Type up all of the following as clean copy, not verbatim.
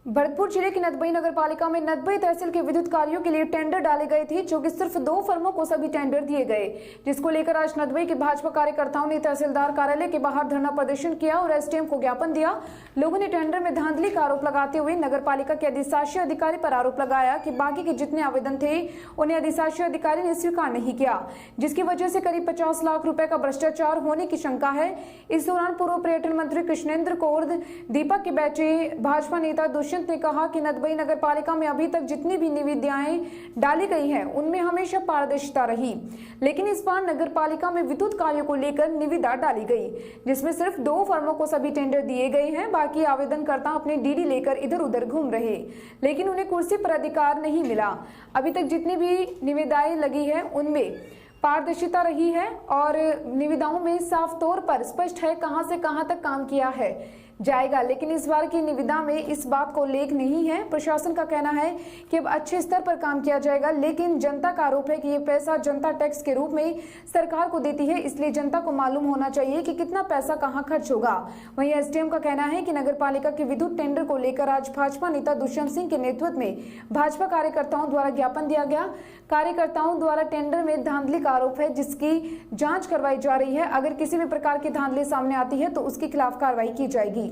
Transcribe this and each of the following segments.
भरतपुर जिले की नदबई नगर पालिका में नदबई तहसील के विद्युत कार्यों के लिए टेंडर डाले गए थे, जो कि सिर्फ 2 फर्मों को सभी टेंडर दिए गए, जिसको लेकर आज नदबई के भाजपा कार्यकर्ताओं ने तहसीलदार कार्यालय के बाहर धरना प्रदर्शन किया और एसडीएम को ज्ञापन दिया। लोगों ने टेंडर में धांधली का आरोप लगाते हुए नगर पालिका के अधिशासी अधिकारी पर आरोप लगाया कि बाकी के जितने आवेदन थे उन्हें अधिशासी अधिकारी ने स्वीकार नहीं किया, जिसकी वजह से करीब 50 लाख रुपए का भ्रष्टाचार होने की शंका है। इस दौरान पूर्व पर्यटन मंत्री कृष्णेंद्र कौर, दीपक के बेटे भाजपा नेता दुष्यंत ने कहा कि नदबई नगर पालिका में अभी तक जितनी भी निविदाएं डाली गई हैं उनमें हमेशा पारदर्शिता रही, लेकिन इस बार नगर पालिका में विद्युत कार्यों को लेकर निविदा डाली गई, जिसमें सिर्फ 2 फर्मों को सभी टेंडर दिए गए हैं। बाकी आवेदनकर्ता अपने डीडी लेकर इधर उधर घूम रहे, लेकिन उन्हें कुर्सी पर अधिकार नहीं मिला। अभी तक जितनी भी निविदाएं लगी है उनमें पारदर्शिता रही है और निविदाओं में साफ तौर पर स्पष्ट है कहां से कहां तक काम किया है जाएगा, लेकिन इस बार की निविदा में इस बात को उल्लेख नहीं है। प्रशासन का कहना है कि अब अच्छे स्तर पर काम किया जाएगा, लेकिन जनता का आरोप है कि ये पैसा जनता टैक्स के रूप में सरकार को देती है, इसलिए जनता को मालूम होना चाहिए कि कितना पैसा कहां खर्च होगा। वहीं एसडीएम का कहना है कि नगर पालिका के विद्युत टेंडर को लेकर आज भाजपा नेता दुष्यंत सिंह के नेतृत्व में भाजपा कार्यकर्ताओं द्वारा ज्ञापन दिया गया। कार्यकर्ताओं द्वारा टेंडर में धांधली का आरोप है, जिसकी जांच करवाई जा रही है। अगर किसी भी प्रकार की धांधली सामने आती है तो उसके खिलाफ कार्रवाई की जाएगी।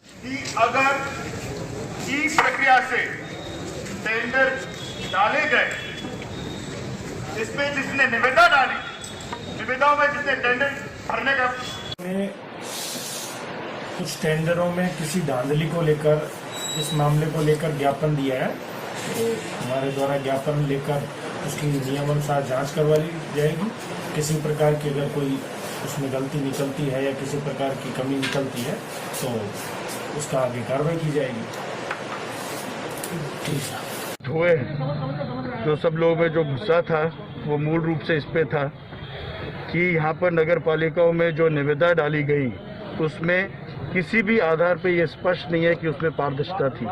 कि अगर इस प्रक्रिया से टेंडर डाले गए, इसमें जिसने निविदा डाली, निविदाओं में जिसने टेंडर भरने का कुछ टेंडरों में किसी धांधली को लेकर इस मामले को लेकर ज्ञापन दिया है, तो हमारे द्वारा ज्ञापन लेकर उसकी नियमानुसार जांच करवा ली जाएगी। किसी प्रकार की अगर कोई उसमें गलती निकलती है या किसी प्रकार की कमी निकलती है तो उसका आगे कार्रवाई की जाएगी। हुए जो सब लोगों में जो गुस्सा था वो मूल रूप से इस पे था कि यहाँ पर नगर पालिकाओं में जो निविदा डाली गई उसमें किसी भी आधार पे ये स्पष्ट नहीं है कि उसमें पारदर्शिता थी।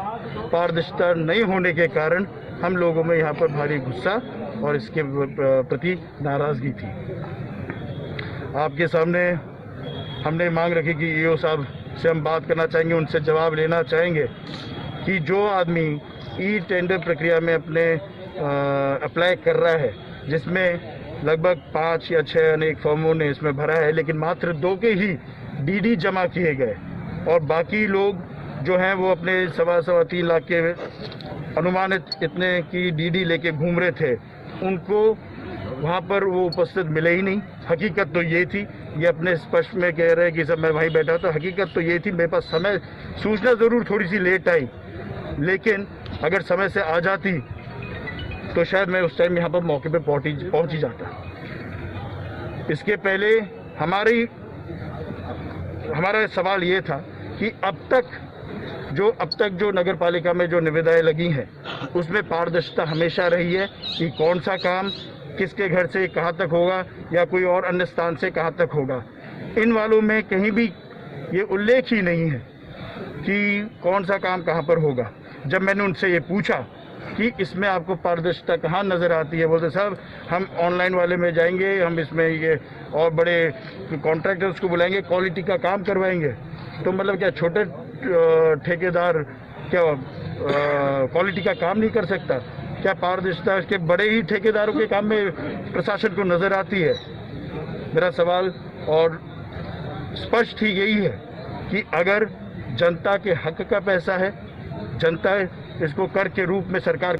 पारदर्शिता नहीं होने के कारण हम लोगों में यहाँ पर भारी गुस्सा और इसके प्रति नाराजगी थी। आपके सामने हमने मांग रखी कि ईओ साहब से हम बात करना चाहेंगे, उनसे जवाब लेना चाहेंगे कि जो आदमी ई टेंडर प्रक्रिया में अपने अप्लाई कर रहा है, जिसमें लगभग 5 या 6 अनेक फर्मों ने इसमें भरा है, लेकिन मात्र 2 के ही डीडी जमा किए गए और बाकी लोग जो हैं वो अपने 2.25-3 लाख के अनुमानित इतने की डीडी लेके घूम रहे थे, उनको वहाँ पर वो उपस्थित मिले ही नहीं। हकीकत तो ये थी, ये अपने स्पष्ट में कह रहे हैं कि सब मैं वहीं बैठा था, हकीकत तो ये थी मेरे पास समय सूचना ज़रूर थोड़ी सी लेट आई, लेकिन अगर समय से आ जाती तो शायद मैं उस टाइम यहाँ पर मौके पे पहुँच ही जाता। इसके पहले हमारा सवाल ये था कि अब तक जो नगर पालिका में जो निविदाएं लगी हैं उसमें पारदर्शिता हमेशा रही है कि कौन सा काम किसके घर से कहाँ तक होगा या कोई और अन्य स्थान से कहाँ तक होगा। इन वालों में कहीं भी ये उल्लेख ही नहीं है कि कौन सा काम कहाँ पर होगा। जब मैंने उनसे ये पूछा कि इसमें आपको पारदर्शिता कहाँ नज़र आती है, बोलते साहब हम ऑनलाइन वाले में जाएंगे, हम इसमें ये और बड़े कॉन्ट्रैक्टर्स को बुलाएंगे, क्वालिटी का काम करवाएंगे। तो मतलब क्या छोटे ठेकेदार क्या क्वालिटी का काम नहीं कर सकता? क्या पारदर्शिता के बड़े ही ठेकेदारों के काम में प्रशासन को नज़र आती है? मेरा सवाल और स्पष्ट ही यही है कि अगर जनता के हक का पैसा है, जनता इसको कर के रूप में सरकार